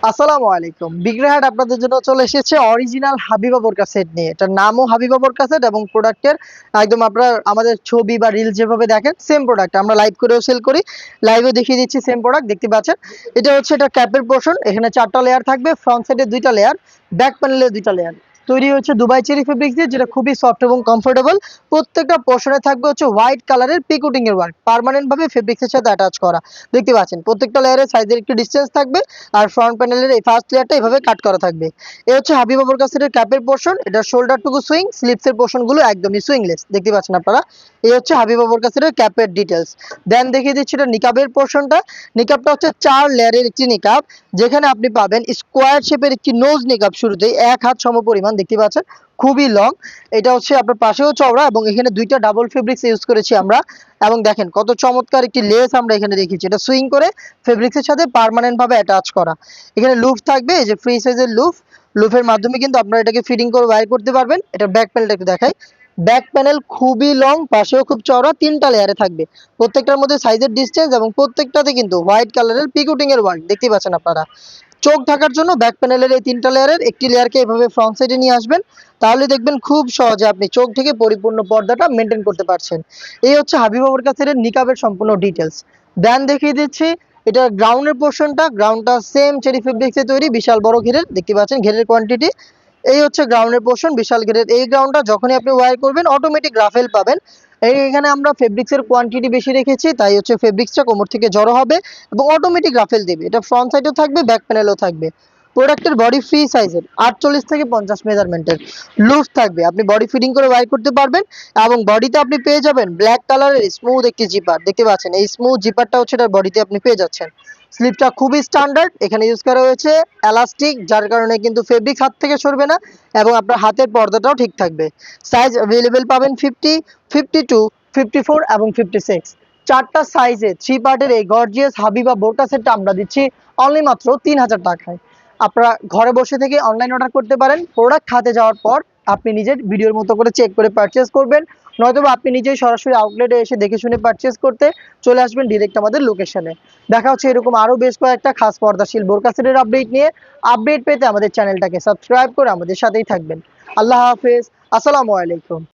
আসসালামু আলাইকুম। বিগ্রেহাট আপনাদের জন্য চলে এসেছে অরিজিনাল হাবিবা বোরকা সেট নিয়ে। এটার নামও হাবিবা বোরকা সেট এবং প্রোডাক্টের একদম আপনারা আমাদের ছবি বা রিলস যেভাবে দেখেন সেম প্রোডাক্ট আমরা লাইভ করেও সেল করি। লাইভে দেখিয়ে দিচ্ছি সেম প্রোডাক্ট দেখতে পাচ্ছেন। এটা হচ্ছে এটা ক্যাপের পোর্শন। এখানে 4টা লেয়ার থাকবে, ফ্রন্ট সাইডে 2টা লেয়ার, ব্যাক প্যানেলে 2টা লেয়ার। তৈরি হচ্ছে দুবাই চেরি ফেব্রিক্স দিয়ে, যেটা খুবই সফট এবং কমফোর্টেবল। প্রত্যেকটা পোর্শনে থাকবে হচ্ছে হোয়াইট কালারের পিকুটিং এর ওয়ার্ক, পার্মানেন্ট ভাবে ফেব্রিক্সের সাথে অ্যাটাচ করা। দেখতে পাচ্ছেন প্রত্যেকটা লেয়ারের সাইজের একটু ডিসটেন্স থাকবে। আর ফ্রন্ট প্যানেলের এই ফার্স্ট লেয়ারটা এভাবে কাট করা থাকবে। এই হচ্ছে হাবিবা বোরকা সেটের ক্যাপের পোর্শন। এটা শোল্ডারটুকু সুইং, স্লিপসের পোর্শন গুলো একদমই সুইংলেস দেখতে পাচ্ছেন আপনারা। এই হচ্ছে হাবিবা বোরকা সেটের ক্যাপের ডিটেলস। দেন দেখিয়ে দিচ্ছি এটা নিকাবের পোর্শনটা। নিকাবটা হচ্ছে 4 লেয়ারের একটি নিকাব, যেখানে আপনি পাবেন স্কোয়ার শেপের একটি নোজ নিকাব, শুরুতেই 1 হাত সমপরিমাণ দেখতে পাচ্ছেন, খুবই লং। এটা হচ্ছে আপনার পাশেও চওড়া এবং এখানে 2টা ডাবল ফেব্রিক্স ইউজ করেছি আমরা। এবং দেখেন কত চমৎকার একটি লেস আমরা এখানে রেখেছি, এটা সুইং করে ফেব্রিক্সের সাথে পার্মানেন্ট ভাবে অ্যাটাচ করা। এখানে লুফ থাকবে, এই যে ফ্রি সাইজের লুফ। লুফের মাধ্যমে কিন্তু আপনারা এটাকে ফিটিং করে ওয়্যার করতে পারবেন। এটা ব্যাক প্যানেলটা একটু দেখাই। ব্যাক প্যানেল খুবই লং, পাশেও খুব চওড়া, 3টা লেয়ারে থাকবে। প্রত্যেকটার মধ্যে সাইজের ডিসটেন্স এবং প্রত্যেকটাতে কিন্তু হোয়াইট কালারের পিকুটিং এর ওয়ার্ক দেখতে পাচ্ছেন আপনারা। চোখ ঢাকার জন্য ব্যাক প্যানেলের এই 3টা লেয়ারের একটি লেয়ারকে এভাবে ফ্রন্ট সাইডে নিয়ে আসবেন। তাহলে দেখবেন খুব সহজে আপনি চোখ থেকে পরিপূর্ণ পর্দাটা মেনটেন করতে পারছেন। এই হচ্ছে হাবিবা বোরকা সেটের নিকাবের সম্পূর্ণ ডিটেলস। দেন দেখিয়ে দিচ্ছি এটা গ্রাউন্ডের পোর্শনটা। গ্রাউন্ডটা সেম চেরি ফেব্রিক্সে তৈরি, বিশাল বড় ঘেরের দেখতে পাচ্ছেন, ঘেরের কোয়ান্টিটি। এই হচ্ছে গ্রাউন্ডের পোর্শন, বিশাল ঘেরের এই গ্রাউন্ডটা যখনই আপনি ওয়্যার করবেন অটোমেটিক রাফেল পাবেন। এখানে আমরা ফেব্রিক্সের কোয়ান্টিটি বেশি রেখেছি, তাই হচ্ছে ফেব্রিক্সটা কোমর থেকে জড়ো হবে এবং অটোমেটিক রাফেল দেবে। এটা ফ্রন্ট সাইডেও থাকবে, ব্যাক প্যানেলও থাকবে। প্রোডাক্টের বডি ফ্রি সাইজের 48 থেকে 50 মেজারমেন্টের লুজ থাকবে, আপনি বডি ফিটিং করে ওয়্যার করতে পারবেন। এবং বডিতে আপনি পেয়ে যাবেন ব্ল্যাক কালারের স্মুথ একটি জিপার দেখতে পাচ্ছেন, এই স্মুথ জিপারটা হচ্ছে এটার বডিতে আপনি পেয়ে যাচ্ছেন। স্লিপটা খুবই স্ট্যান্ডার্ড, এখানে ইউজ করা হয়েছে এলাস্টিক, যার কারণে কিন্তু ফেব্রিক হাত থেকে সরবে না এবং আপনার হাতের পর্দাটাও ঠিক থাকবে। সাইজ অ্যাভেলেবেল পাবেন 50, 52, 54 এবং 56। 4টা সাইজে 3 পার্টের এই গর্জিয়াস হাবিবা বোরকা সেটটা আমরা দিচ্ছি অনলি মাত্র 3000 টাকায়। আপনারা ঘরে বসে থেকে অনলাইন অর্ডার করতে পারেন। প্রোডাক্ট হাতে যাওয়ার পর আপনি নিজের ভিডিওর মতো করে চেক করে পারচেজ করবেন, নয়তো আপনি নিজেই সরাসরি আউটলেটে এসে দেখে শুনে পারচেজ করতে চলে আসবেন ডিরেক্ট আমাদের লোকেশনে। দেখা হচ্ছে এরকম আরো বেশ কয়েকটা খাস পর্দাশীল বোরকা সেটের আপডেট নিয়ে। আপডেট পেতে আমাদের চ্যানেলটাকে সাবস্ক্রাইব করে আমাদের সাথেই থাকবেন। আল্লাহ হাফেজ, আসসালামু আলাইকুম।